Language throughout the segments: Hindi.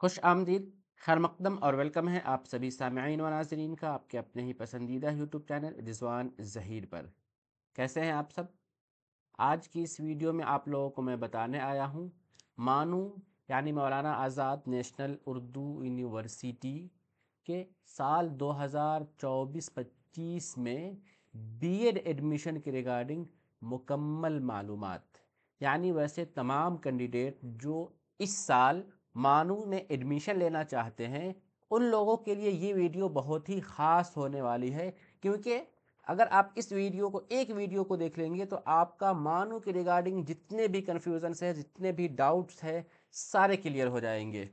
खुश आमदीद, खैर मकदम और वेलकम है आप सभी सामईन व नाज़रीन का आपके अपने ही पसंदीदा यूट्यूब चैनल रिजवान ज़हीर पर। कैसे हैं आप सब? आज की इस वीडियो में आप लोगों को मैं बताने आया हूँ मानू यानी मौलाना आज़ाद नेशनल उर्दू यूनिवर्सिटी के साल 2024-25 में बीएड एडमिशन के रिगार्डिंग मुकम्मल मालूमात। यानी वैसे तमाम कैंडिडेट जो इस साल मानू में एडमिशन लेना चाहते हैं, उन लोगों के लिए ये वीडियो बहुत ही ख़ास होने वाली है, क्योंकि अगर आप इस वीडियो को देख लेंगे तो आपका मानू के रिगार्डिंग जितने भी कन्फ्यूजन्स है, जितने भी डाउट्स है, सारे क्लियर हो जाएंगे।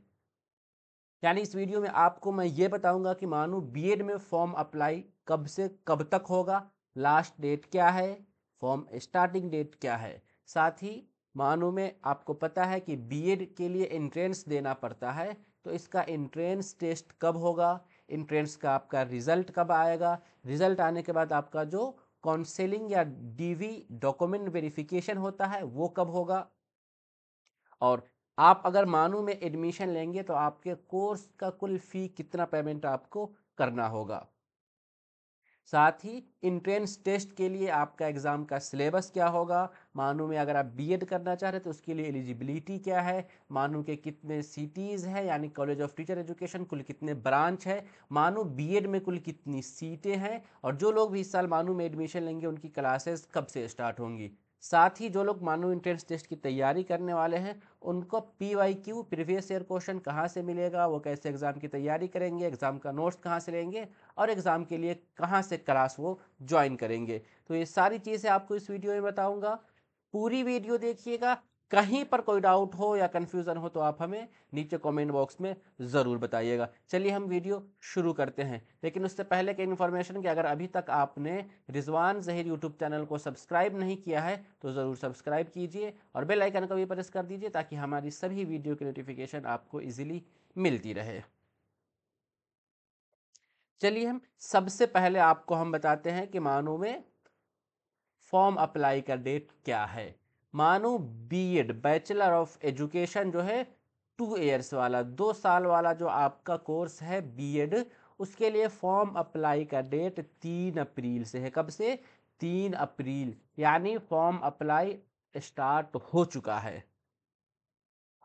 यानी इस वीडियो में आपको मैं ये बताऊंगा कि मानो बीएड में फॉर्म अप्लाई कब से कब तक होगा, लास्ट डेट क्या है, फॉर्म स्टार्टिंग डेट क्या है। साथ ही मानो में आपको पता है कि बीएड के लिए एंट्रेंस देना पड़ता है, तो इसका एंट्रेंस टेस्ट कब होगा, एंट्रेंस का आपका रिजल्ट कब आएगा, रिजल्ट आने के बाद आपका जो काउंसलिंग या डीवी डॉक्यूमेंट वेरिफिकेशन होता है वो कब होगा, और आप अगर मानू में एडमिशन लेंगे तो आपके कोर्स का कुल फ़ी कितना पेमेंट आपको करना होगा। साथ ही इंट्रेंस टेस्ट के लिए आपका एग्ज़ाम का सिलेबस क्या होगा, मानू में अगर आप बीएड करना चाह रहे हैं तो उसके लिए एलिजिबिलिटी क्या है, मानू के कितने सिटीज़ है यानी कॉलेज ऑफ टीचर एजुकेशन, कुल कितने ब्रांच है, मानू बीएड में कुल कितनी सीटें हैं, और जो लोग भी इस साल मानू में एडमिशन लेंगे उनकी क्लासेस कब से स्टार्ट होंगी। साथ ही जो लोग मानू इंट्रेंस टेस्ट की तैयारी करने वाले हैं उनको PYQ प्रीवियस ईयर क्वेश्चन कहाँ से मिलेगा, वो कैसे एग्ज़ाम की तैयारी करेंगे, एग्ज़ाम का नोट्स कहाँ से लेंगे, और एग्ज़ाम के लिए कहाँ से क्लास वो ज्वाइन करेंगे। तो ये सारी चीज़ें आपको इस वीडियो में बताऊंगा, पूरी वीडियो देखिएगा। कहीं पर कोई डाउट हो या कन्फ्यूज़न हो तो आप हमें नीचे कमेंट बॉक्स में ज़रूर बताइएगा। चलिए हम वीडियो शुरू करते हैं, लेकिन उससे पहले की इन्फॉर्मेशन कि अगर अभी तक आपने रिजवान ज़हीर यूट्यूब चैनल को सब्सक्राइब नहीं किया है तो ज़रूर सब्सक्राइब कीजिए और बेल आइकन को भी प्रेस कर दीजिए ताकि हमारी सभी वीडियो की नोटिफिकेशन आपको ईजिली मिलती रहे। चलिए हम सबसे पहले आपको हम बताते हैं कि मानो में फॉर्म अप्लाई का डेट क्या है। मानो बीएड बैचलर ऑफ एजुकेशन जो है 2 इयर्स वाला, 2 साल वाला जो आपका कोर्स है बीएड, उसके लिए फॉर्म अप्लाई का डेट 3 अप्रैल से है। कब से? 3 अप्रैल, यानी फॉर्म अप्लाई स्टार्ट हो चुका है।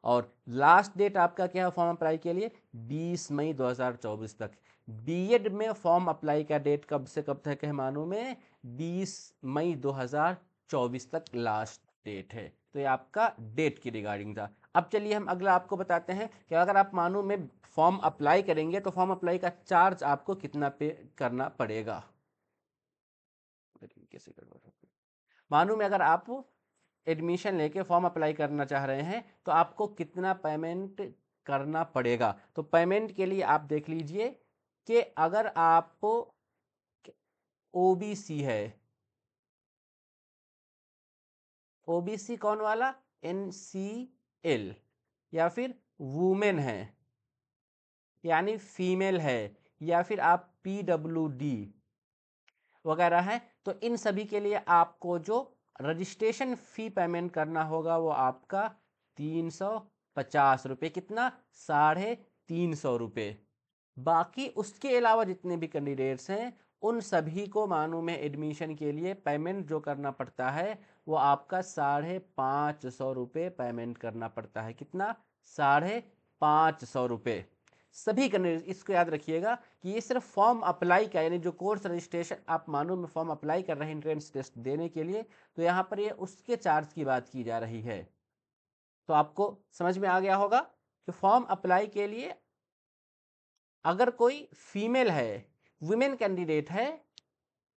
और लास्ट डेट आपका क्या है फॉर्म अप्लाई के लिए? 20 मई 2024 तक। बीएड में फॉर्म अप्लाई का डेट कब से कब तक है मानो में? 20 मई 2024 तक लास्ट डेट है। तो ये आपका डेट की रिगार्डिंग था। अब चलिए हम अगला आपको बताते हैं कि अगर आप मानो में फॉर्म अप्लाई करेंगे तो फॉर्म अप्लाई का चार्ज आपको कितना पे करना पड़ेगा। मानो में अगर आप एडमिशन लेके फॉर्म अप्लाई करना चाह रहे हैं तो आपको कितना पेमेंट करना पड़ेगा। तो पेमेंट के लिए आप देख लीजिए कि अगर आप ओबीसी है, ओबीसी कौन वाला? NCL, या फिर वुमेन है यानी फीमेल है, या फिर आप PWD वगैरह है, तो इन सभी के लिए आपको जो रजिस्ट्रेशन फ़ी पेमेंट करना होगा वो आपका 350 रुपये। कितना? 350 रुपये। बाकी उसके अलावा जितने भी कैंडिडेट्स हैं उन सभी को मानो में एडमिशन के लिए पेमेंट जो करना पड़ता है वो आपका 550 रुपये पेमेंट करना पड़ता है। कितना? 550 रुपये। सभी कैंडिडेट इसको याद रखिएगा कि ये सिर्फ फॉर्म अप्लाई का, यानी जो कोर्स रजिस्ट्रेशन आप मानो में फॉर्म अप्लाई कर रहे हैं एंट्रेंस टेस्ट देने के लिए, तो यहाँ पर ये उसके चार्ज की बात की जा रही है। तो आपको समझ में आ गया होगा कि फॉर्म अप्लाई के लिए अगर कोई फीमेल है, वुमेन कैंडिडेट है,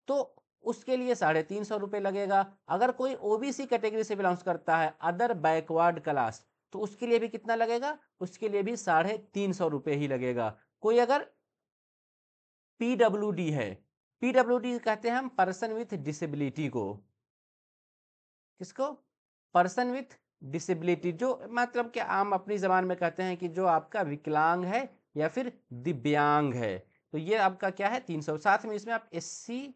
तो उसके लिए 350 रुपये लगेगा। अगर कोई ओबीसी कैटेगरी से बिलोंग्स करता है, अदर बैकवर्ड क्लास, तो उसके लिए भी कितना लगेगा? उसके लिए भी 350 रुपये ही लगेगा। कोई अगर PWD है, PWD कहते हैं हम पर्सन विथ डिसेबिलिटी को। किसको? पर्सन विथ डिसेबिलिटी, जो मतलब कि आम अपनी जबान में कहते हैं कि जो आपका विकलांग है या फिर दिव्यांग है, तो ये आपका क्या है? 300। साथ में इसमें आप SC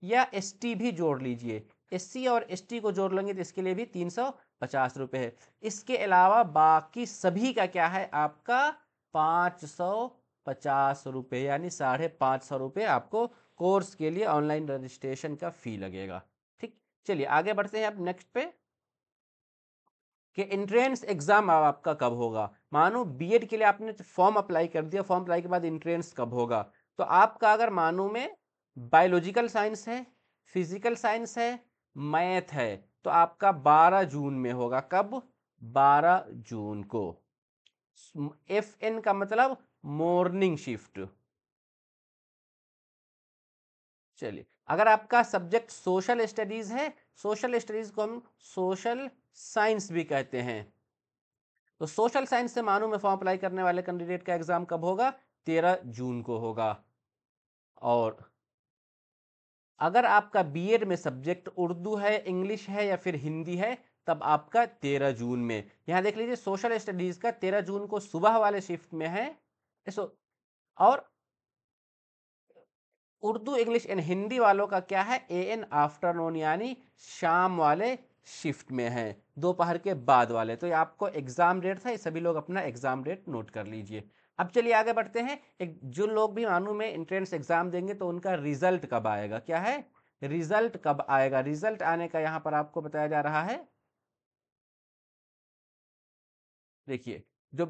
या ST भी जोड़ लीजिए, SC और ST को जोड़ लेंगे तो इसके लिए भी 350 रुपये है। इसके अलावा बाकी सभी का क्या है आपका 550 रुपये, यानी 550 रुपये आपको कोर्स के लिए ऑनलाइन रजिस्ट्रेशन का फी लगेगा। ठीक, चलिए आगे बढ़ते हैं अब नेक्स्ट पे कि एंट्रेंस एग्जाम आपका कब होगा। मानो बीएड के लिए आपने फॉर्म अप्लाई कर दिया, फॉर्म अप्लाई के बाद एंट्रेंस कब होगा। तो आपका अगर मानो में बायोलॉजिकल साइंस है, फिजिकल साइंस है, मैथ है, तो आपका 12 जून में होगा। कब? 12 जून को। एफ एन का मतलब मॉर्निंग शिफ्ट। चलिए, अगर आपका सब्जेक्ट सोशल स्टडीज है, सोशल स्टडीज को हम सोशल साइंस भी कहते हैं, तो सोशल साइंस से मानो में फॉर्म अप्लाई करने वाले कैंडिडेट का एग्जाम कब होगा? 13 जून को होगा। और अगर आपका बीएड में सब्जेक्ट उर्दू है, इंग्लिश है या फिर हिंदी है, तब आपका 13 जून में। यहां देख लीजिए, सोशल स्टडीज का 13 जून को सुबह वाले शिफ्ट में है। और उर्दू, इंग्लिश एंड हिंदी वालों का क्या है? एएन आफ्टरनून, यानी शाम वाले शिफ्ट में है, दोपहर के बाद वाले। तो ये आपको एग्जाम डेट था, ये सभी लोग अपना एग्जाम डेट नोट कर लीजिए। अब चलिए आगे बढ़ते हैं। एक जो लोग भी मानो में एंट्रेंस एग्जाम देंगे तो उनका रिजल्ट कब आएगा? क्या है? रिजल्ट कब आएगा? रिजल्ट आने का यहां पर आपको बताया जा रहा है। देखिए, जो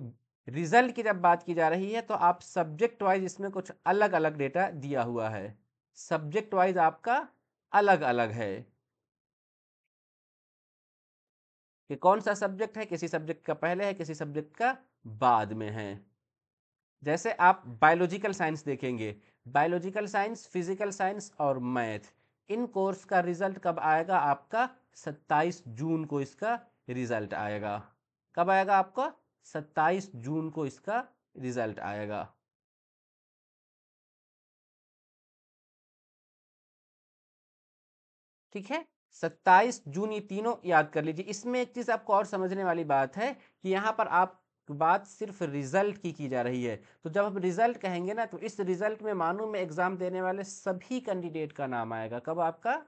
रिजल्ट की जब बात की जा रही है तो आप सब्जेक्ट वाइज इसमें कुछ अलग अलग डेटा दिया हुआ है। सब्जेक्ट वाइज आपका अलग अलग है कि कौन सा सब्जेक्ट है, किसी सब्जेक्ट का पहले है, किसी सब्जेक्ट का बाद में है। जैसे आप बायोलॉजिकल साइंस देखेंगे, बायोलॉजिकल साइंस, फिजिकल साइंस और मैथ, इन कोर्स का रिजल्ट कब आएगा? आपका 27 जून को इसका रिजल्ट आएगा। कब आएगा आपका? 27 जून को इसका रिजल्ट आएगा। ठीक है, 27 जून, ये तीनों याद कर लीजिए। इसमें एक चीज आपको और समझने वाली बात है कि यहाँ पर आप बात सिर्फ रिजल्ट की जा रही है। तो जब हम रिजल्ट कहेंगे ना, तो इस रिजल्ट में मानो में एग्जाम देने वाले सभी कैंडिडेट का नाम आएगा। कब? आपका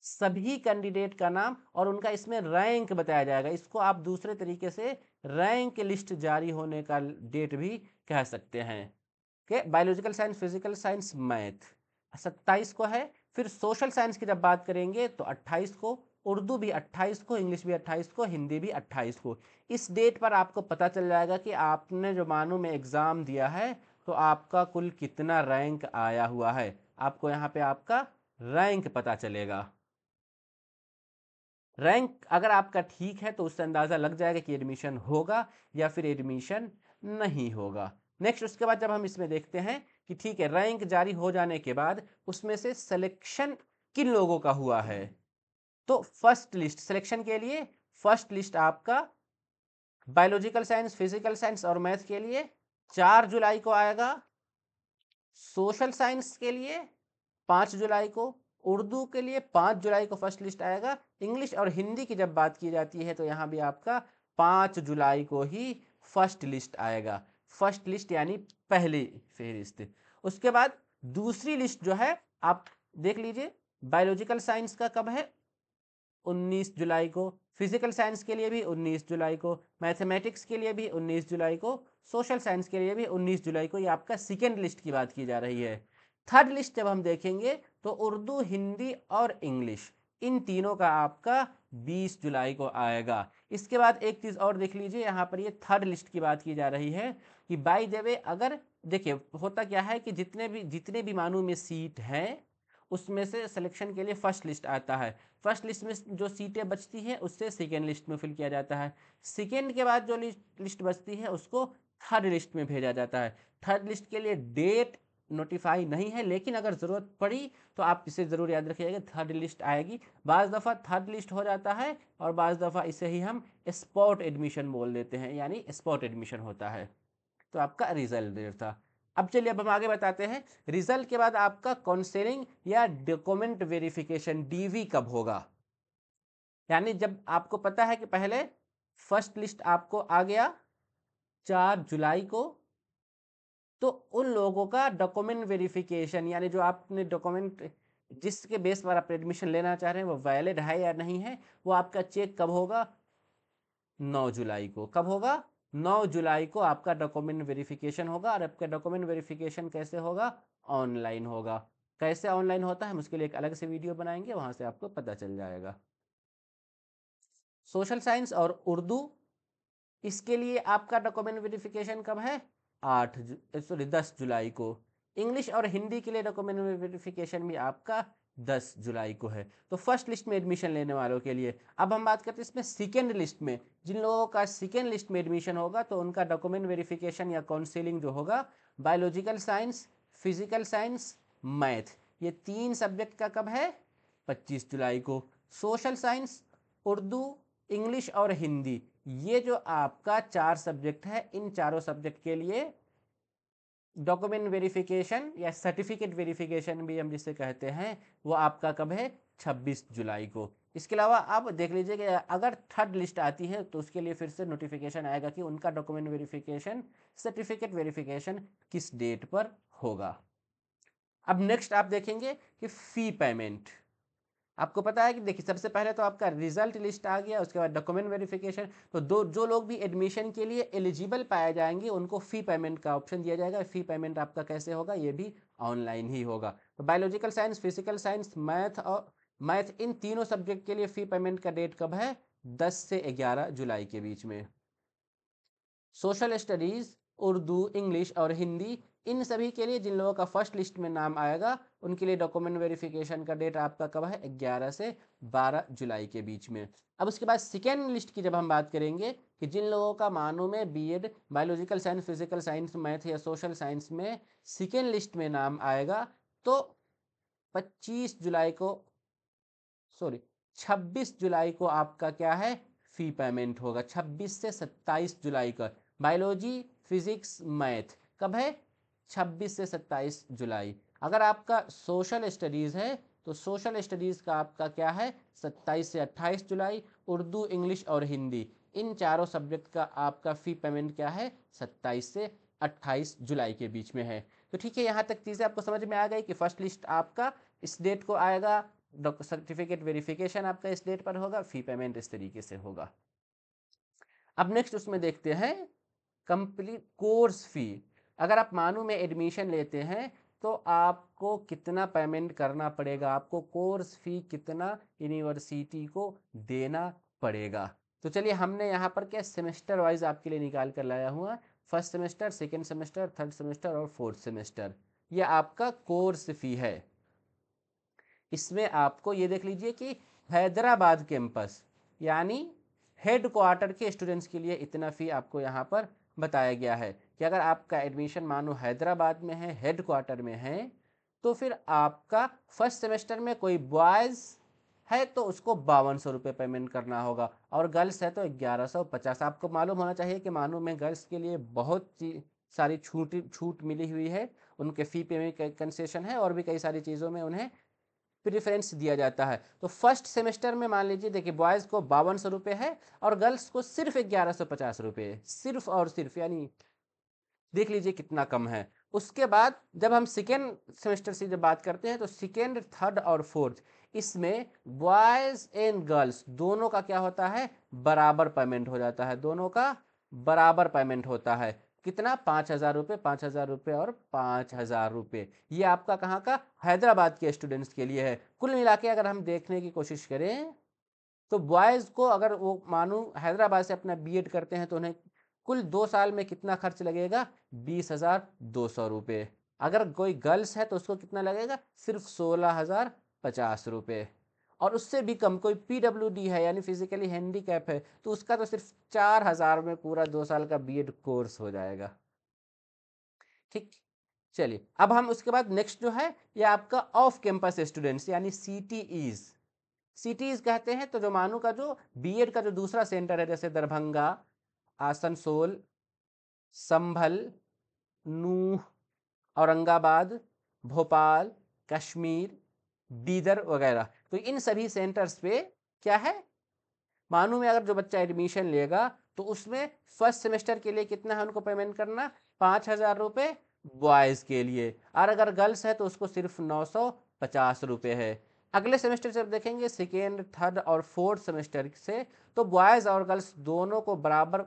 सभी कैंडिडेट का नाम, और उनका इसमें रैंक बताया जाएगा। इसको आप दूसरे तरीके से रैंक लिस्ट जारी होने का डेट भी कह सकते हैं। कि biological science, physical science, math 27 को है। फिर सोशल साइंस की जब बात करेंगे तो 28 को, उर्दू भी 28 को, इंग्लिश भी 28 को, हिंदी भी 28 को। इस डेट पर आपको पता चल जाएगा कि आपने जो मानो में एग्जाम दिया है तो आपका कुल कितना रैंक आया हुआ है। आपको यहाँ पे आपका रैंक पता चलेगा। रैंक अगर आपका ठीक है तो उससे अंदाज़ा लग जाएगा कि एडमिशन होगा या फिर एडमिशन नहीं होगा। नेक्स्ट, उसके बाद जब हम इसमें देखते हैं कि ठीक है, रैंक जारी हो जाने के बाद उसमें से सिलेक्शन किन लोगों का हुआ है, तो फर्स्ट लिस्ट सिलेक्शन के लिए, फर्स्ट लिस्ट आपका बायोलॉजिकल साइंस, फिजिकल साइंस और मैथ के लिए 4 जुलाई को आएगा। सोशल साइंस के लिए 5 जुलाई को, उर्दू के लिए 5 जुलाई को फर्स्ट लिस्ट आएगा। इंग्लिश और हिंदी की जब बात की जाती है तो यहाँ भी आपका 5 जुलाई को ही फर्स्ट लिस्ट आएगा। फर्स्ट लिस्ट यानी पहली फहरिस्त। उसके बाद दूसरी लिस्ट जो है, आप देख लीजिए, बायोलॉजिकल साइंस का कब है? 19 जुलाई को। फिजिकल साइंस के लिए भी 19 जुलाई को, मैथमेटिक्स के लिए भी 19 जुलाई को, सोशल साइंस के लिए भी 19 जुलाई को। ये आपका सेकेंड लिस्ट की बात की जा रही है। थर्ड लिस्ट जब हम देखेंगे तो उर्दू, हिंदी और इंग्लिश, इन तीनों का आपका 20 जुलाई को आएगा। इसके बाद एक चीज़ और देख लीजिए, यहाँ पर ये थर्ड लिस्ट की बात की जा रही है कि बाय द वे, अगर देखिए होता क्या है कि जितने भी मानों में सीट हैं उसमें से सिलेक्शन के लिए फर्स्ट लिस्ट आता है। फर्स्ट लिस्ट में जो सीटें बचती हैं उससे सेकेंड लिस्ट में फिल किया जाता है। सेकेंड के बाद जो लिस्ट बचती है उसको थर्ड लिस्ट में भेजा जाता है। थर्ड लिस्ट के लिए डेट नोटिफाई नहीं है, लेकिन अगर ज़रूरत पड़ी तो आप इसे ज़रूर याद रखिएगा, थर्ड लिस्ट आएगी। बाज़ दफ़ा थर्ड लिस्ट हो जाता है और बाज़ दफ़ा इसे ही हम स्पॉट एडमिशन बोल देते हैं, यानी स्पॉट एडमिशन होता है। तो आपका रिजल्ट देर था। अब चलिए, अब हम आगे बताते हैं रिजल्ट के बाद आपका काउंसलिंग या डॉक्यूमेंट वेरिफिकेशन डीवी कब होगा। यानी जब आपको पता है कि पहले फर्स्ट लिस्ट आपको आ गया 4 जुलाई को, तो उन लोगों का डॉक्यूमेंट वेरिफिकेशन, यानी जो आपने डॉक्यूमेंट जिसके बेस पर आप एडमिशन लेना चाह रहे हैं वो वैलिड है या नहीं है, वो आपका चेक कब होगा? 9 जुलाई को। कब होगा? 9 जुलाई को आपका डॉक्यूमेंट वेरिफिकेशन होगा। और आपका डॉक्यूमेंट वेरिफिकेशन कैसे होगा? ऑनलाइन होगा। कैसे ऑनलाइन होता है हम उसके लिए एक अलग से वीडियो बनाएंगे, वहां से आपको पता चल जाएगा। सोशल साइंस और उर्दू, इसके लिए आपका डॉक्यूमेंट वेरिफिकेशन कब है? 10 जुलाई को। इंग्लिश और हिंदी के लिए डॉक्यूमेंट वेरिफिकेशन भी आपका 10 जुलाई को है। तो फर्स्ट लिस्ट में एडमिशन लेने वालों के लिए। अब हम बात करते हैं इसमें सेकेंड लिस्ट में। जिन लोगों का सेकेंड लिस्ट में एडमिशन होगा तो उनका डॉक्यूमेंट वेरिफिकेशन या काउंसिलिंग जो होगा, biological science, physical science, math, ये 3 सब्जेक्ट का कब है? 25 जुलाई को। सोशल साइंस, उर्दू, इंग्लिश और हिंदी, ये जो आपका 4 सब्जेक्ट है, इन चारों सब्जेक्ट के लिए डॉक्यूमेंट वेरिफिकेशन या सर्टिफिकेट वेरिफिकेशन भी हम जिसे कहते हैं, वो आपका कब है? 26 जुलाई को। इसके अलावा आप देख लीजिए कि अगर थर्ड लिस्ट आती है तो उसके लिए फिर से नोटिफिकेशन आएगा कि उनका डॉक्यूमेंट वेरिफिकेशन, सर्टिफिकेट वेरिफिकेशन किस डेट पर होगा। अब नेक्स्ट आप देखेंगे कि फी पेमेंट। आपको पता है कि देखिए सबसे पहले तो आपका रिजल्ट लिस्ट आ गया, उसके बाद डॉक्यूमेंट वेरिफिकेशन। तो जो लोग भी एडमिशन के लिए एलिजिबल पाए जाएंगे उनको फ़ी पेमेंट का ऑप्शन दिया जाएगा। फ़ी पेमेंट आपका कैसे होगा? ये भी ऑनलाइन ही होगा। तो biological science, physical science, math in तीनों सब्जेक्ट के लिए फ़ी पेमेंट का डेट कब है? 10 से 11 जुलाई के बीच में। सोशल स्टडीज़, उर्दू, इंग्लिश और हिंदी, इन सभी के लिए जिन लोगों का फर्स्ट लिस्ट में नाम आएगा उनके लिए डॉक्यूमेंट वेरिफिकेशन का डेट आपका कब है? 11 से 12 जुलाई के बीच में। अब उसके बाद सेकेंड लिस्ट की जब हम बात करेंगे कि जिन लोगों का मानो में BEd biological science, physical science, math या सोशल साइंस में सेकेंड लिस्ट में नाम आएगा, तो 25 जुलाई को, सॉरी 26 जुलाई को आपका क्या है? फी पेमेंट होगा। 26 से 27 जुलाई का बायोलॉजी, फिजिक्स, मैथ कब है? 26 से 27 जुलाई। अगर आपका सोशल स्टडीज़ है तो सोशल स्टडीज़ का आपका क्या है? 27 से 28 जुलाई। उर्दू, इंग्लिश और हिंदी, इन चारों सब्जेक्ट का आपका फ़ी पेमेंट क्या है? 27 से 28 जुलाई के बीच में है। तो ठीक है, यहाँ तक चीज़ें आपको समझ में आ गई कि फर्स्ट लिस्ट आपका इस डेट को आएगा, सर्टिफिकेट वेरिफिकेशन आपका इस डेट पर होगा, फी पेमेंट इस तरीके से होगा। अब नेक्स्ट उसमें देखते हैं कंप्लीट कोर्स फी। अगर आप मानू में एडमिशन लेते हैं तो आपको कितना पेमेंट करना पड़ेगा, आपको कोर्स फी कितना यूनिवर्सिटी को देना पड़ेगा। तो चलिए हमने यहाँ पर क्या सेमेस्टर वाइज आपके लिए निकाल कर लाया हुआ, first semester, second semester, third semester और फोर्थ सेमेस्टर, ये आपका कोर्स फी है। इसमें आपको ये देख लीजिए कि हैदराबाद कैंपस यानी हेड क्वार्टर के स्टूडेंट्स के लिए इतना फ़ी आपको यहाँ पर बताया गया है कि अगर आपका एडमिशन मानो हैदराबाद में है, हेड क्वार्टर में है, तो फिर आपका फर्स्ट सेमेस्टर में कोई बॉयज़ है तो उसको 5200 रुपये पेमेंट करना होगा, और गर्ल्स है तो 1150। आपको मालूम होना चाहिए कि मानो में गर्ल्स के लिए बहुत सारी छूट मिली हुई है, उनके फ़ी पे में कंसेशन है और भी कई सारी चीज़ों में उन्हें प्रेफरेंस दिया जाता है। तो फर्स्ट सेमेस्टर में मान लीजिए देखिए बॉयज़ को 5200 रुपये है और गर्ल्स को सिर्फ 1150 रुपये, सिर्फ और सिर्फ, यानी देख लीजिए कितना कम है। उसके बाद जब हम सेकेंड सेमेस्टर से जब बात करते हैं तो सेकेंड, थर्ड और फोर्थ, इसमें बॉयज़ एंड गर्ल्स दोनों का क्या होता है? बराबर पेमेंट हो जाता है, दोनों का बराबर पेमेंट होता है। कितना? 5000 रुपये, 5000 रुपये और 5000 रुपये। ये आपका कहाँ का? हैदराबाद के स्टूडेंट्स के लिए है। कुल मिला के अगर हम देखने की कोशिश करें तो बॉयज़ को अगर वो मानो हैदराबाद से अपना बीएड करते हैं तो उन्हें कुल 2 साल में कितना खर्च लगेगा? 20,200 रुपये। अगर कोई गर्ल्स है तो उसको कितना लगेगा? सिर्फ 16,050 रुपये। और उससे भी कम कोई पीडब्ल्यूडी है यानी फिजिकली हैंडीकैप है तो उसका तो सिर्फ 4,000 में पूरा 2 साल का बीएड कोर्स हो जाएगा। ठीक, चलिए अब हम उसके बाद नेक्स्ट जो है ये आपका ऑफ कैंपस स्टूडेंट्स यानी सीटीईज। सीटीज कहते हैं तो जो मानो का जो बीएड का जो दूसरा सेंटर है जैसे दरभंगा, आसनसोल, संभल, नूह, औरंगाबाद, भोपाल, कश्मीर, बीदर वगैरह, तो इन सभी सेंटर्स पे क्या है, मानो में अगर जो बच्चा एडमिशन लेगा तो उसमें फर्स्ट सेमेस्टर के लिए कितना है उनको पेमेंट करना? 5,000 रुपये बॉयज़ के लिए, और अगर गर्ल्स है तो उसको सिर्फ 950 रुपये है। अगले सेमेस्टर जब देखेंगे सेकेंड, थर्ड और फोर्थ सेमेस्टर से, तो बॉयज़ और गर्ल्स दोनों को बराबर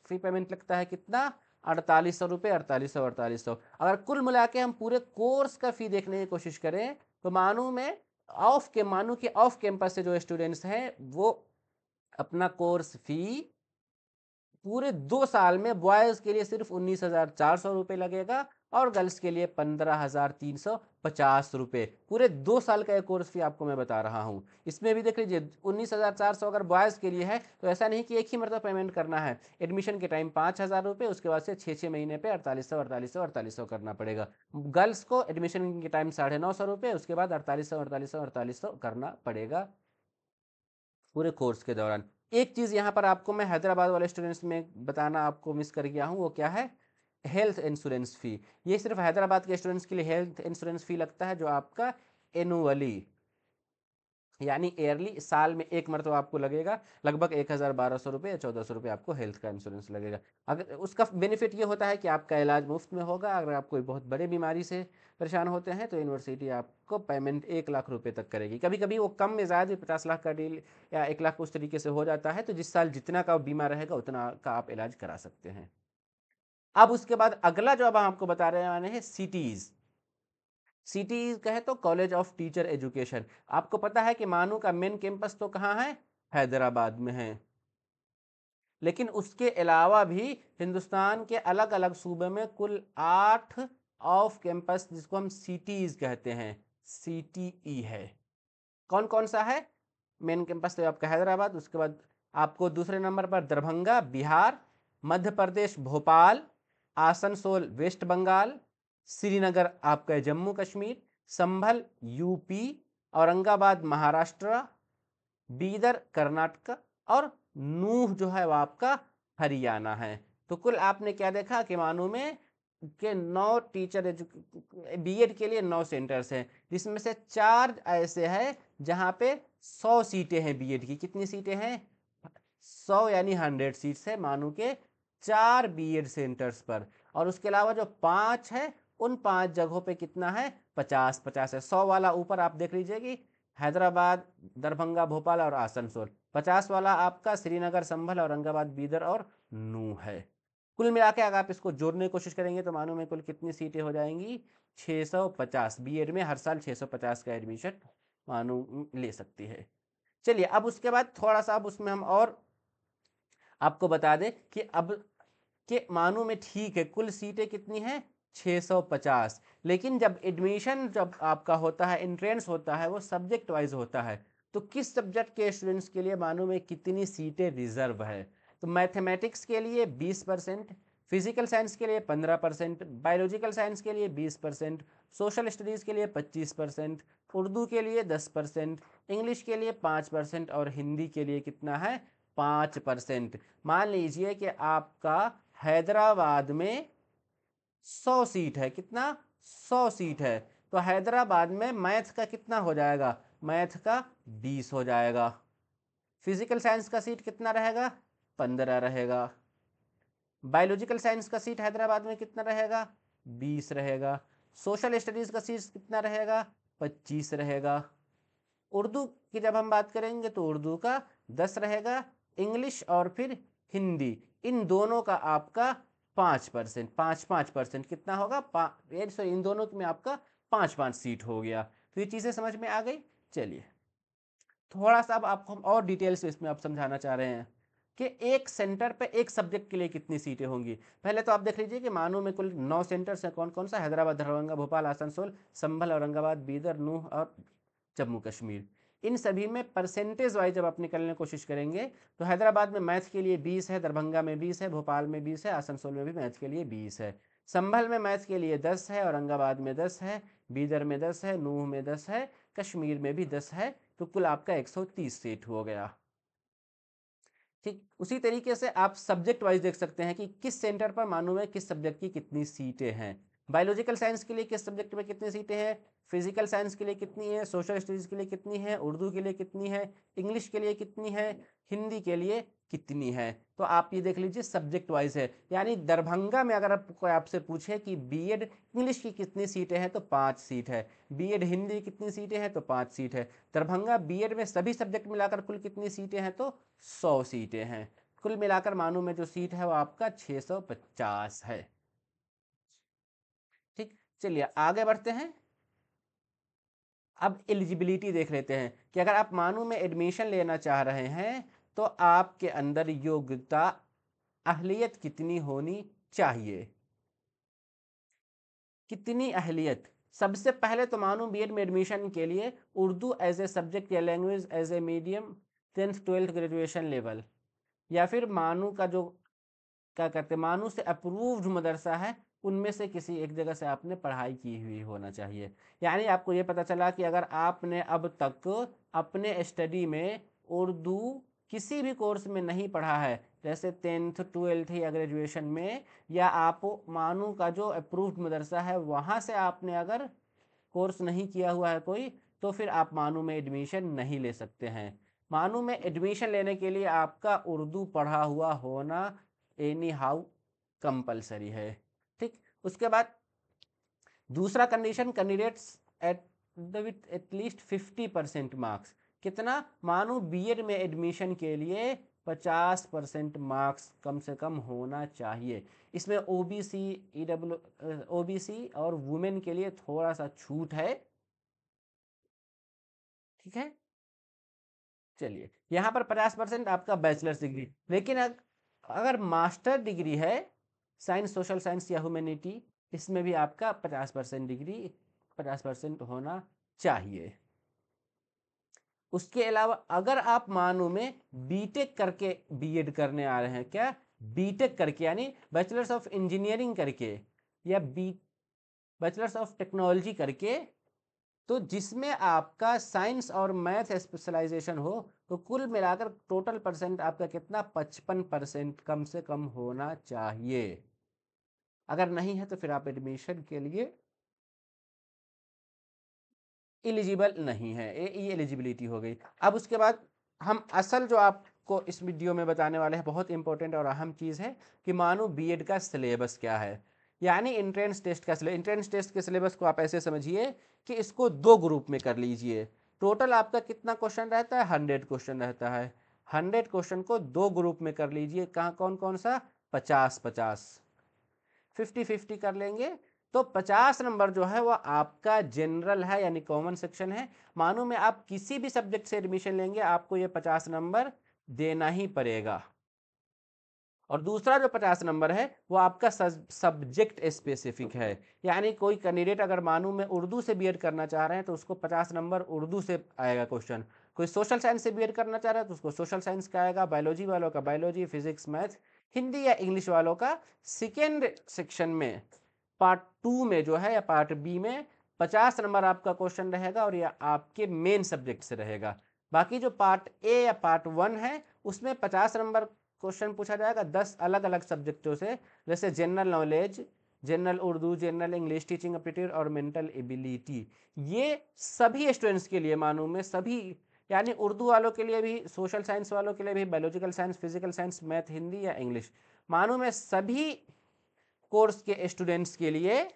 फी पेमेंट लगता है कितना, 4800 रुपये, 4800। अगर कुल मिला के हम पूरे कोर्स का फी देखने की कोशिश करें तो मानो कि ऑफ कैंपस से जो स्टूडेंट्स हैं वो अपना कोर्स फी पूरे 2 साल में बॉयज़ के लिए सिर्फ 19,400 रुपये लगेगा और गर्ल्स के लिए 15,350 रुपये। पूरे 2 साल का एक कोर्स फी आपको मैं बता रहा हूँ। इसमें भी देख लीजिए 19,400 अगर बॉयज़ के लिए है तो ऐसा नहीं कि एक ही मरतबा पेमेंट करना है। एडमिशन के टाइम 5,000 रुपये, उसके बाद से 6 महीने पे 4800 करना पड़ेगा। गर्ल्स को एडमिशन के टाइम 950 रुपये, उसके बाद 4800 करना पड़ेगा पूरे कोर्स के दौरान। एक चीज़ यहाँ पर आपको मैं हैदराबाद वाले स्टूडेंट्स में बताना आपको मिस कर गया हूँ, वो क्या है, हेल्थ इंश्योरेंस फ़ी। ये सिर्फ हैदराबाद के स्टूडेंट्स के लिए हेल्थ इंश्योरेंस फ़ी लगता है जो आपका एनुअली यानी ईयरली साल में एक मरतबा आपको लगेगा, लगभग 1,1200 रुपये या 1,400 रुपये आपको हेल्थ का इंश्योरेंस लगेगा। अगर उसका बेनिफिट ये होता है कि आपका इलाज मुफ्त में होगा। अगर आप कोई बहुत बड़ी बीमारी से परेशान होते हैं तो यूनिवर्सिटी आपको पेमेंट 1,00,000 रुपये तक करेगी। कभी कभी वो कम में ज़्यादा भी 50 लाख का डील या 1,00,000 उस तरीके से हो जाता है, तो जिस साल जितना का बीमा रहेगा उतना का आप इलाज करा सकते हैं। अब उसके बाद अगला जो अब हम आपको बता रहे हैं सिटीज़। सिटी कहे तो कॉलेज ऑफ टीचर एजुकेशन। आपको पता है कि मानू का मेन कैंपस तो कहाँ है, हैदराबाद में है, लेकिन उसके अलावा भी हिंदुस्तान के अलग अलग सूबे में कुल 8 ऑफ कैंपस जिसको हम सिटीज कहते हैं, सीटीई है। कौन कौन सा है, मेन कैंपस तो आपका हैदराबाद, उसके बाद आपको दूसरे नंबर पर दरभंगा बिहार, मध्य प्रदेश भोपाल, आसनसोल वेस्ट बंगाल, श्रीनगर आपका जम्मू कश्मीर, संभल यूपी, औरंगाबाद महाराष्ट्र, बीदर कर्नाटक और नूह जो है वो आपका हरियाणा है। तो कुल आपने क्या देखा कि मानो में के 9 टीचर बीएड के लिए 9 सेंटर्स हैं, जिसमें से 4 ऐसे हैं जहां पे 100 सीटें हैं बीएड की। कितनी सीटें हैं, 100 यानी 100 सीट्स है मानो के 4 बीएड सेंटर्स पर। और उसके अलावा जो 5 है उन 5 जगहों पे कितना है, 50-50 है। 100 वाला ऊपर आप देख लीजिए कि हैदराबाद, दरभंगा, भोपाल और आसनसोल। 50 वाला आपका श्रीनगर, संभल, औरंगाबाद, बीदर और नूह है। कुल मिला के अगर आप इसको जोड़ने की कोशिश करेंगे तो मानो में कुल कितनी सीटें हो जाएंगी, 650। बीएड में हर साल 650 का एडमिशन मानो ले सकती है। चलिए अब उसके बाद थोड़ा सा अब उसमें हम और आपको बता दें कि अब के मानों में ठीक है कुल सीटें कितनी हैं, 650। लेकिन जब एडमिशन जब आपका होता है, एंट्रेंस होता है, वो सब्जेक्ट वाइज होता है। तो किस सब्जेक्ट के स्टूडेंट्स के लिए मानों में कितनी सीटें रिजर्व है, तो मैथमेटिक्स के लिए 20%, फिजिकल साइंस के लिए 15%, बायोलॉजिकल साइंस के लिए 20%, सोशल स्टडीज़ के लिए 25%, उर्दू के लिए 10%, इंग्लिश के लिए 5% और हिंदी के लिए कितना है, 5%। मान लीजिए कि आपका हैदराबाद में 100 सीट है, कितना, 100 सीट है, तो हैदराबाद में मैथ का कितना हो जाएगा, मैथ का 20 हो जाएगा। फिजिकल साइंस का सीट कितना रहेगा, 15 रहेगा। बायोलॉजिकल साइंस का सीट हैदराबाद में कितना रहेगा, 20 रहेगा। सोशल स्टडीज़ का सीट कितना रहेगा, 25 रहेगा। उर्दू की जब हम बात करेंगे तो उर्दू का 10 रहेगा। इंग्लिश और फिर हिंदी इन दोनों का आपका 5%, 5% कितना होगा, सॉरी इन दोनों में आपका 5 सीट हो गया। तो ये चीज़ें समझ में आ गई। चलिए थोड़ा सा अब आपको हम और डिटेल्स इसमें आप समझाना चाह रहे हैं कि एक सेंटर पे एक सब्जेक्ट के लिए कितनी सीटें होंगी। पहले तो आप देख लीजिए कि मानो में कुल 9 सेंटर्स हैं, कौन कौन सा, हैदराबाद, दरभंगा, भोपाल, आसनसोल, संभल, औरंगाबाद, बीदर, नूह और जम्मू कश्मीर। इन सभी में परसेंटेज वाइज जब आप निकलने की कोशिश करेंगे तो हैदराबाद में मैथ के लिए 20 है, दरभंगा में 20 है, भोपाल में 20 है, आसनसोल में भी मैथ के लिए 20 है, संभल में मैथ के लिए 10 है, औरंगाबाद में 10 है, बीदर में 10 है, नूह में 10 है, कश्मीर में भी 10 है। तो कुल आपका 130 सीट हो गया। ठीक उसी तरीके से आप सब्जेक्ट वाइज देख सकते हैं कि किस सेंटर पर मानो में किस सब्जेक्ट की कितनी सीटें हैं। बायोलॉजिकल साइंस के लिए किस सब्जेक्ट में कितनी सीटें हैं, फिजिकल साइंस के लिए कितनी है, सोशल स्टडीज़ के लिए कितनी है, उर्दू के लिए कितनी है, इंग्लिश के लिए कितनी है, हिंदी के लिए कितनी है। तो आप ये देख लीजिए सब्जेक्ट वाइज है। यानी दरभंगा में अगर कोई आपसे पूछे कि बीएड इंग्लिश की कितनी सीटें हैं तो 5 सीट है, बीएड हिंदी कितनी सीटें हैं तो 5 सीट है। दरभंगा बीएड में सभी सब्जेक्ट मिलाकर कुल कितनी सीटें हैं तो 100 सीटें हैं। कुल मिलाकर मानू में जो सीट है वो आपका 650 है। ठीक, चलिए आगे बढ़ते हैं। अब एलिजिबिलिटी देख लेते हैं कि अगर आप मानू में एडमिशन लेना चाह रहे हैं तो आपके अंदर योग्यता, अहलियत कितनी होनी चाहिए। कितनी अहलियत, सबसे पहले तो मानो बीएड में एडमिशन के लिए उर्दू एज ए सब्जेक्ट या language as a medium 10th 12th graduation level, या फिर मानू का जो क्या कहते हैं मानू से अप्रूव्ड मदरसा है उनमें से किसी एक जगह से आपने पढ़ाई की हुई होना चाहिए। यानी आपको ये पता चला कि अगर आपने अब तक अपने स्टडी में उर्दू किसी भी कोर्स में नहीं पढ़ा है, जैसे 10th 12th या ग्रेजुएशन में, या आप मानू का जो अप्रूव्ड मदरसा है वहाँ से आपने अगर कोर्स नहीं किया हुआ है कोई, तो फिर आप मानू में एडमिशन नहीं ले सकते हैं। मानू में एडमिशन लेने के लिए आपका उर्दू पढ़ा हुआ होना एनी हाउ कंपल्सरी है। ठीक, उसके बाद दूसरा condition, candidates at with at least 50% marks. कितना, मानो बीएड में एडमिशन के लिए 50% मार्क्स कम से कम होना चाहिए। इसमें ओबीसी, ईडब्ल्यू ओबीसी और वुमेन के लिए थोड़ा सा छूट है। ठीक है, चलिए यहाँ पर 50% आपका बैचलर्स डिग्री, लेकिन अगर मास्टर डिग्री है साइंस, सोशल साइंस या ह्यूमैनिटी, इसमें भी आपका 50% डिग्री 50% होना चाहिए। उसके अलावा अगर आप मानो में बीटेक करके बीएड करने आ रहे हैं, क्या बीटेक करके यानी बैचलर्स ऑफ इंजीनियरिंग करके या बैचलर्स ऑफ टेक्नोलॉजी करके, तो जिसमें आपका साइंस और मैथ स्पेशलाइजेशन हो, तो कुल मिलाकर टोटल परसेंट आपका कितना, 55% कम से कम होना चाहिए। अगर नहीं है तो फिर आप एडमिशन के लिए एलिजिबल नहीं है, ये एलिजिबिलिटी हो गई। अब उसके बाद हम असल जो आपको इस वीडियो में बताने वाले हैं, बहुत इंपॉर्टेंट और अहम चीज़ है कि मानो बीएड का सिलेबस क्या है, यानी एंट्रेंस टेस्ट का सिलेबस। एंट्रेंस टेस्ट के सिलेबस को आप ऐसे समझिए कि इसको दो ग्रुप में कर लीजिए। टोटल आपका कितना क्वेश्चन रहता है, 100 क्वेश्चन रहता है। 100 क्वेश्चन को दो ग्रुप में कर लीजिए। कहाँ, कौन कौन सा, 50-50, 50-50 कर लेंगे। तो 50 नंबर जो है वो आपका जनरल है यानी कॉमन सेक्शन है। मानो में आप किसी भी सब्जेक्ट से एडमिशन लेंगे आपको ये 50 नंबर देना ही पड़ेगा। और दूसरा जो 50 नंबर है वो आपका सब्जेक्ट स्पेसिफिक है, यानी कोई कैंडिडेट अगर मानू में उर्दू से बीएड करना चाह रहे हैं तो उसको 50 नंबर उर्दू से आएगा क्वेश्चन। कोई सोशल साइंस से बीएड करना चाह रहा है तो उसको सोशल साइंस का आएगा, बायोलॉजी वालों का बायोलॉजी, फिजिक्स, मैथ, हिंदी या इंग्लिश वालों का सेकेंड सेक्शन में पार्ट 2 में जो है या पार्ट बी में 50 नंबर आपका क्वेश्चन रहेगा और यह आपके मेन सब्जेक्ट से रहेगा। बाकी जो पार्ट ए या पार्ट 1 है उसमें 50 नंबर क्वेश्चन पूछा जाएगा 10 अलग अलग सब्जेक्टों से, जैसे general knowledge, general Urdu, general English, teaching aptitude और मेंटल एबिलिटी। ये सभी स्टूडेंट्स के लिए मालूम है, सभी यानी उर्दू वालों के लिए भी, सोशल साइंस वालों के लिए भी, biological science, physical science, math, Hindi या इंग्लिश, मालूम है सभी कोर्स के स्टूडेंट्स के लिए,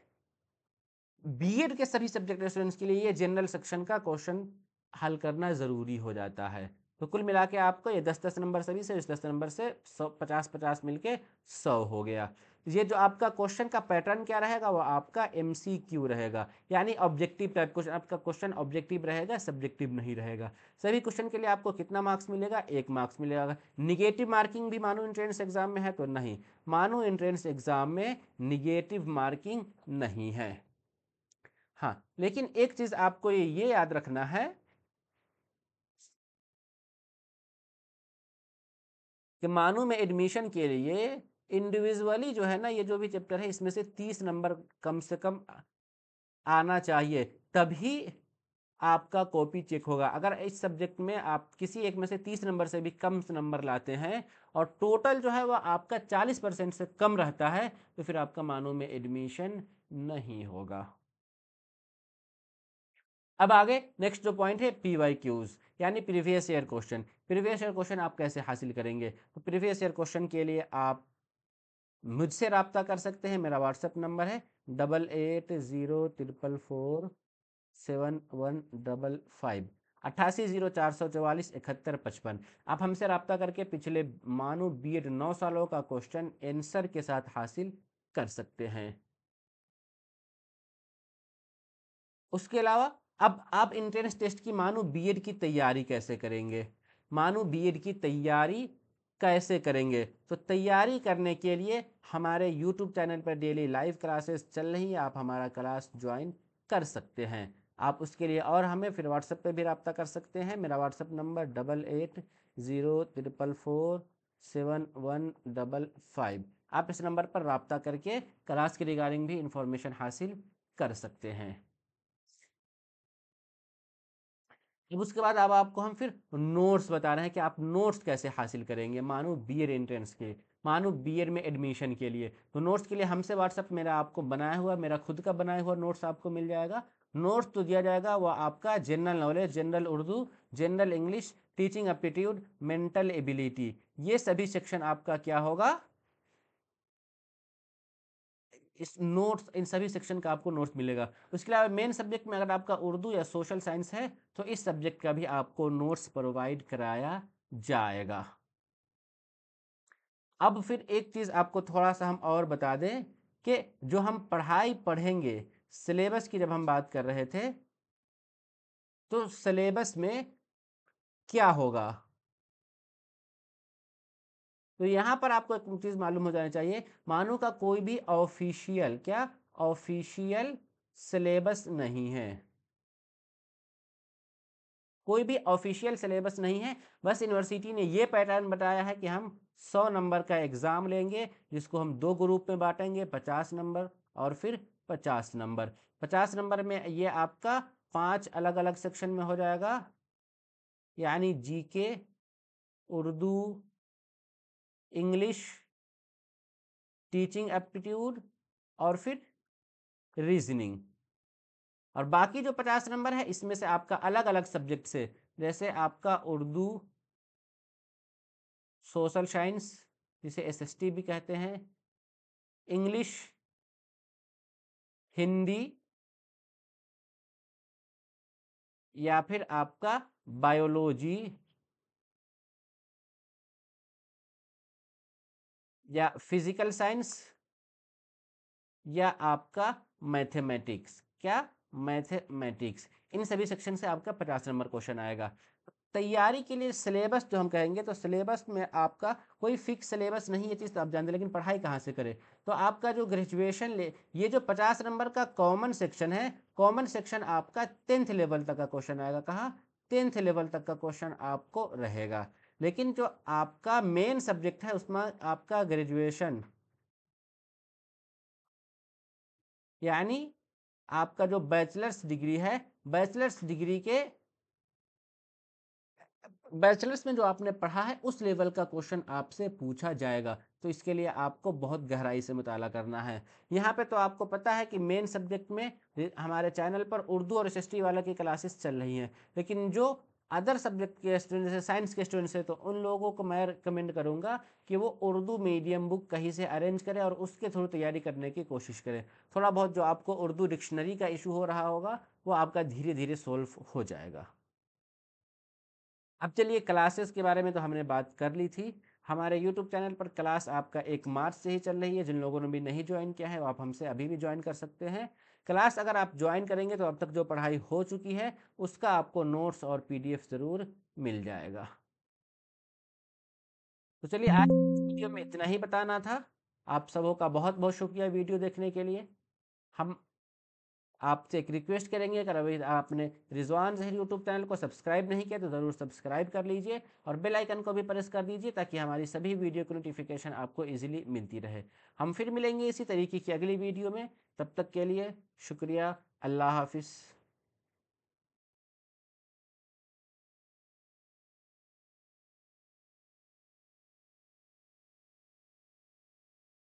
बीएड के सभी सब्जेक्ट स्टूडेंट्स के लिए ये जनरल सेक्शन का क्वेश्चन हल करना ज़रूरी हो जाता है। तो कुल मिला के आपको ये 10-10 नंबर सभी से, इस 10 नंबर से 100, 50-50 मिलके 100 हो गया। ये जो आपका क्वेश्चन का पैटर्न क्या रहेगा वो आपका एमसीक्यू रहेगा, यानी ऑब्जेक्टिव टाइप क्वेश्चन। आपका क्वेश्चन ऑब्जेक्टिव रहेगा, सब्जेक्टिव नहीं रहेगा। सभी क्वेश्चन के लिए आपको कितना मार्क्स मिलेगा, 1 मार्क्स मिलेगा। निगेटिव मार्किंग भी मानो एंट्रेंस एग्जाम में है तो नहीं, मानो एंट्रेंस एग्जाम में निगेटिव मार्किंग नहीं है। हाँ, लेकिन एक चीज आपको ये याद रखना है कि मानू में एडमिशन के लिए इंडिविजुअली जो है ना, ये जो भी चैप्टर है इसमें से 30 नंबर कम से कम आना चाहिए, तभी आपका कॉपी चेक होगा। अगर इस सब्जेक्ट में आप किसी एक में से 30 नंबर से भी कम नंबर लाते हैं और टोटल जो है वह आपका 40% से कम रहता है, तो फिर आपका मानू में एडमिशन नहीं होगा। अब आगे नेक्स्ट जो पॉइंट है PYQs यानी previous year question. Previous year question आप कैसे हासिल करेंगे, तो प्रीवियस ईयर क्वेश्चन के लिए आप मुझसे रब्ता कर सकते हैं। मेरा व्हाट्सएप नंबर है 8804447155। 8804447155। आप हमसे रब्ता करके पिछले मानो बीएड 9 सालों का क्वेश्चन आंसर के साथ हासिल कर सकते हैं। उसके अलावा अब आप एंट्रेंस टेस्ट की मानो बीएड की तैयारी कैसे करेंगे, मानो बीएड की तैयारी कैसे करेंगे, तो तैयारी करने के लिए हमारे यूट्यूब चैनल पर डेली लाइव क्लासेस चल रही है, आप हमारा क्लास ज्वाइन कर सकते हैं। आप उसके लिए और हमें फिर व्हाट्सएप पे भी रब्ता कर सकते हैं। मेरा व्हाट्सएप नंबर 8804447155। आप इस नंबर पर रब्ता करके क्लास के रिगार्डिंग भी इंफॉर्मेशन हासिल कर सकते हैं। अब उसके बाद अब आपको हम फिर नोट्स बता रहे हैं कि आप नोट्स कैसे हासिल करेंगे मानो बीएड एंट्रेंस के, मानो बीएड में एडमिशन के लिए। तो नोट्स के लिए हमसे व्हाट्सएप मेरा आपको बनाया हुआ, मेरा खुद का बनाया हुआ नोट्स आपको मिल जाएगा। नोट्स तो दिया जाएगा वह आपका general knowledge, general Urdu, general English, teaching aptitude, mental ability, ये सभी सेक्शन आपका क्या होगा, इस नोट्स, इन सभी सेक्शन का आपको नोट्स मिलेगा। उसके अलावा मेन सब्जेक्ट में अगर आपका उर्दू या सोशल साइंस है तो इस सब्जेक्ट का भी आपको नोट्स प्रोवाइड कराया जाएगा। अब फिर एक चीज़ आपको थोड़ा सा हम और बता दें कि जो हम पढ़ाई पढ़ेंगे, सिलेबस की जब हम बात कर रहे थे, तो सिलेबस में क्या होगा, तो यहाँ पर आपको एक चीज़ मालूम हो जानी चाहिए। मानो का कोई भी ऑफिशियल, क्या ऑफिशियल सिलेबस नहीं है, कोई भी ऑफिशियल सिलेबस नहीं है। बस यूनिवर्सिटी ने ये पैटर्न बताया है कि हम 100 नंबर का एग्ज़ाम लेंगे जिसको हम 2 ग्रुप में बांटेंगे, 50 नंबर और फिर 50 नंबर। 50 नंबर में ये आपका 5 अलग अलग सेक्शन में हो जाएगा, यानी GK, Urdu, English, teaching aptitude और फिर रीजनिंग। और बाकी जो 50 नंबर है इसमें से आपका अलग अलग सब्जेक्ट से, जैसे आपका उर्दू, सोशल साइंस जिसे एसएसटी भी कहते हैं, इंग्लिश, हिंदी, या फिर आपका बायोलॉजी, या फिजिकल साइंस, या आपका मैथमेटिक्स, क्या मैथमेटिक्स, इन सभी सेक्शन से आपका 50 नंबर क्वेश्चन आएगा। तैयारी के लिए सिलेबस जो हम कहेंगे, तो सिलेबस में आपका कोई फिक्स सिलेबस नहीं है, ये चीज़ तो आप जानते हैं, लेकिन पढ़ाई कहाँ से करें, तो आपका जो ग्रेजुएशन ले, ये जो 50 नंबर का कॉमन सेक्शन है, कॉमन सेक्शन आपका 10th लेवल तक का क्वेश्चन आएगा। कहाँ, 10th लेवल तक का क्वेश्चन आपको रहेगा। लेकिन जो आपका मेन सब्जेक्ट है उसमें आपका ग्रेजुएशन, यानी आपका जो बैचलर्स डिग्री है, बैचलर्स डिग्री के बैचलर्स में जो आपने पढ़ा है उस लेवल का क्वेश्चन आपसे पूछा जाएगा। तो इसके लिए आपको बहुत गहराई से मुताला करना है। यहाँ पे तो आपको पता है कि मेन सब्जेक्ट में हमारे चैनल पर उर्दू और एसएसटी वाला की क्लासेस चल रही हैं, लेकिन जो अदर सब्जेक्ट के स्टूडेंट जैसे साइंस के स्टूडेंट्स हैं, तो उन लोगों को मैं रिकमेंड करूँगा कि वो उर्दू मीडियम बुक कहीं से अरेंज करें और उसके थ्रू तैयारी करने की कोशिश करें। थोड़ा बहुत जो आपको उर्दू डिक्शनरी का इशू हो रहा होगा वो आपका धीरे धीरे सोल्व हो जाएगा। अब चलिए, क्लासेस के बारे में तो हमने बात कर ली थी। हमारे यूट्यूब चैनल पर क्लास आपका 1 मार्च से ही चल रही है। जिन लोगों ने भी नहीं ज्वाइन किया है वो आप हमसे अभी भी ज्वाइन कर सकते हैं। क्लास अगर आप ज्वाइन करेंगे तो अब तक जो पढ़ाई हो चुकी है उसका आपको नोट्स और पीडीएफ ज़रूर मिल जाएगा। तो चलिए, आज इस वीडियो में इतना ही बताना था। आप सबों का बहुत बहुत शुक्रिया वीडियो देखने के लिए। हम आपसे एक रिक्वेस्ट करेंगे, अगर अभी आपने रिजवान ज़हीर यूट्यूब चैनल को सब्सक्राइब नहीं किया तो ज़रूर सब्सक्राइब कर लीजिए और बेल आइकन को भी प्रेस कर दीजिए ताकि हमारी सभी वीडियो की नोटिफिकेशन आपको इजीली मिलती रहे। हम फिर मिलेंगे इसी तरीके की अगली वीडियो में, तब तक के लिए शुक्रिया। अल्लाह हाफिज़।